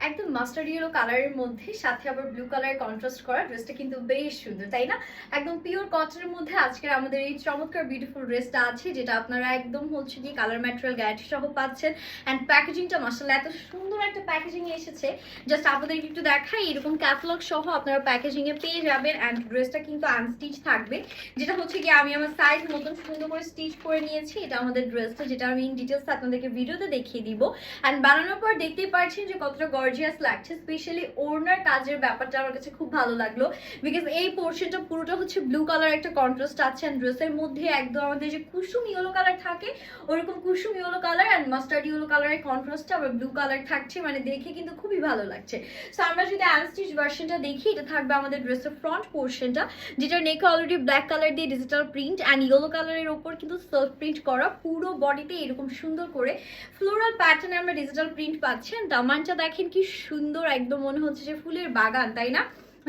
একদম mustard yellow কালারের মধ্যে সাথে আবার ব্লু কালারের কন্ট্রাস্ট করা ড্রেসটা কিন্তু বেশ সুন্দর, তাই না? একদম পিওর কটনের মধ্যে আজকের আমাদের এই চমৎকার বিউটিফুল ড্রেসটা আছে, যেটা আপনারা একদম হচ্ছে কি কালার ম্যাটেরিয়াল গ্যারান্টি সহ পাচ্ছেন। অ্যান্ড প্যাকেজিংটা মাশাআল্লাহ এত সুন্দর একটা প্যাকেজিং এসেছে, জাস্ট আপনাদেরকে একটু দেখাই। এরকম ক্যাটালগ সহ আপনারা প্যাকেজিং এ পেয়ে যাবেন। অ্যান্ড ড্রেসটা কিন্তু আনস্টিচ থাকবে, যেটা হচ্ছে কি আমি আমার সাইজ মতন সুন্দর করে স্টিচ করে নিয়েছি। এটা আমাদের ড্রেসটা, যেটা আমি ইন ডিটেলস আপনাদেরকে ভিডিওতে দেখিয়ে দিব। অ্যান্ড বানানোর পর দেখতেই পাচ্ছেন যে কতটা গর্জিয়াস লাগছে। স্পেশালি ওড়নার কাজের ব্যাপারটা আমার কাছে খুব ভালো লাগলো, বিকজ এই পোর্শনটা পুরোটা হচ্ছে ব্লু কালার একটা কন্ট্রাস্ট আছে। অ্যান্ড ড্রেসের মধ্যে একদম আমাদের যে কুসুম ইয়েলো কালার থাকে ওরকম কুসুম yellow colour and mustard yellow কালারের কন্ট্রাস্টে আবার ব্লু কালার থাকছে, মানে দেখে কিন্তু খুবই ভালো লাগছে। সো আমরা যদি আনস্টিচ ভার্সনটা দেখি, এটা থাকবে আমাদের ড্রেসের ফ্রন্ট পোর্শনটা, যেটার নেকে অলরেডি ব্ল্যাক কালার দিয়ে ডিজিটাল প্রিন্ট অ্যান্ড ইয়েলো কালারের ওপর কিন্তু সেলফ প্রিন্ট করা। পুরো বডিতে এরকম সুন্দর করে ফ্লোরাল প্যাটার্নে আমরা ডিজিটাল প্রিন্ট পাচ্ছেন। দামানটা দেখেন কি সুন্দর, একদম মনে হচ্ছে যে ফুলের বাগান, তাই না?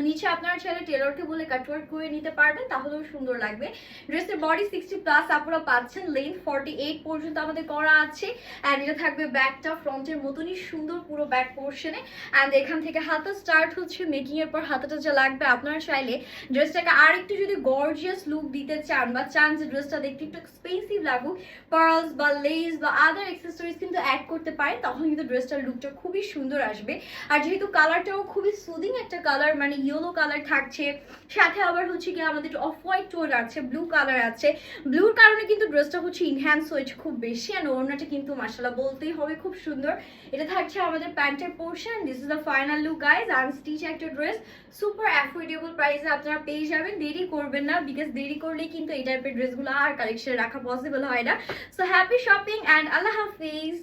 নিচে আপনারা চাইলে টেলরকে বলে কাটওয়ার্ক করে নিতে পারবেন, তাহলেও সুন্দর লাগবে। ড্রেসের বডি 60+ আপনারা পাচ্ছেন, লেন্থ 48 পর্যন্ত আমাদের করা আছে। অ্যান্ড এটা থাকবে ব্যাকটা ফ্রন্টের মতনই সুন্দর পুরো ব্যাক পোর্শনে। অ্যান্ড এখান থেকে হাতা স্টার্ট হচ্ছে, মেকিং এর পর হাতাটা যা লাগবে, আপনারা চাইলে ড্রেসটাকে আর একটু যদি গর্জিয়াস লুক দিতে চান বা চান যে ড্রেসটা দেখতে একটু এক্সপেন্সিভ লাগুক, পার্লস বা লেস বা আদার অ্যাক্সেসরিজ কিন্তু অ্যাড করতে পারেন, তখন কিন্তু ড্রেসটার লুকটা খুবই সুন্দর আসবে। আর যেহেতু কালারটাও খুবই সুদিং একটা কালার, মানে ইয়েলো কালার থাকছে, সাথে আবার হচ্ছে কি আমাদের অফ হোয়াইট টোন আছে, ব্লু কালার আছে। ব্লুর কারণে কিন্তু ড্রেসটা হচ্ছে ইনহ্যান্স হয়েছে খুব বেশি। অ্যান্ড ওড়নাটা কিন্তু মাশাআল্লাহ বলতেই হবে খুব সুন্দর। এটা থাকছে আমাদের প্যান্টের portion. This is the final look guys. Unstitch একটা ড্রেস, সুপার অ্যাফোর্ডেবল প্রাইসে আপনারা পেয়ে যাবেন। দেরি করবেন না, বিকজ দেরি করলেই কিন্তু এই টাইপের ড্রেসগুলো আর কালেকশনে রাখা পসিবল হয় না। So happy shopping and Allah Hafiz.